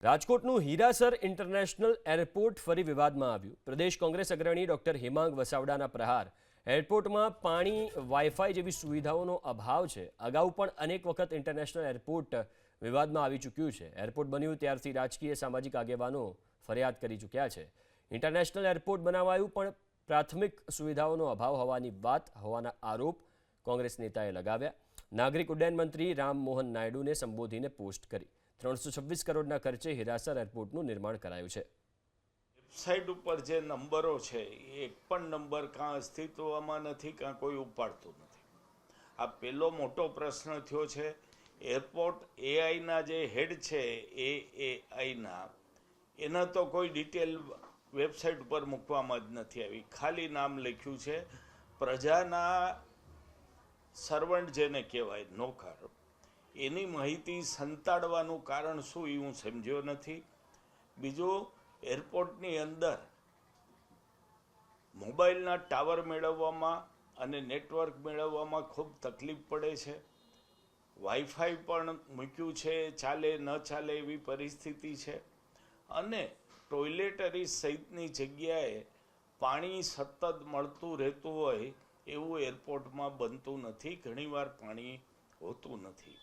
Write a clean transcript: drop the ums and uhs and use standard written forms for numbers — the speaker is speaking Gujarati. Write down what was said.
રાજકોટનું હીરાસર ઇન્ટરનેશનલ એરપોર્ટ ફરી વિવાદમાં આવ્યું। પ્રદેશ કોંગ્રેસ અગ્રણી ડોક્ટર હેમાંગ વસાવડાના પ્રહાર। એરપોર્ટમાં પાણી, વાઈફાઈ જેવી સુવિધાઓનો અભાવ છે। અગાઉ પણ અનેક વખત ઇન્ટરનેશનલ એરપોર્ટ વિવાદમાં આવી ચૂક્યું છે। એરપોર્ટ બન્યું ત્યારથી રાજકીય સામાજિક આગેવાનો ફરિયાદ કરી ચૂક્યા છે। ઇન્ટરનેશનલ એરપોર્ટ બનાવાયું પણ પ્રાથમિક સુવિધાઓનો અભાવ હોવાની વાત હોવાના આરોપ કોંગ્રેસ નેતાએ લગાવ્યા। નાગરિક ઉડ્ડયન મંત્રી રામ મોહન નાયડુને સંબોધીને પોસ્ટ કરી। 326 કરોડના ખર્ચે હીરાસર એરપોર્ટનું નિર્માણ કરાયું છે। વેબસાઇટ ઉપર જે નંબરો છે એ એક પણ નંબર કાં અસ્તિત્વમાં નથી, કાં કોઈ ઉપાડતું નથી। આ પહેલો મોટો પ્રશ્ન થયો છે। એરપોર્ટ એઆઈના જે હેડ છે એઆઈના એના તો કોઈ ડિટેલ વેબસાઇટ ઉપર મૂકવામાં જ નથી આવી, ખાલી નામ લખ્યું છે। પ્રજાના સર્વન્ટ જેને કહેવાય, નોકર, એની માહિતી સંતાડવાનું કારણ શું એ હું સમજ્યો નથી। બીજું, એરપોર્ટની અંદર મોબાઈલના ટાવર મેળવવામાં અને નેટવર્ક મેળવવામાં ખૂબ તકલીફ પડે છે। વાઈફાઈ પણ મૂક્યું છે, ચાલે ન ચાલે એવી પરિસ્થિતિ છે। અને ટોયલેટરી સહિતની જગ્યાએ પાણી સતત મળતું રહેતું હોય એવું એરપોર્ટમાં બનતું નથી, ઘણીવાર પાણી હોતું નથી।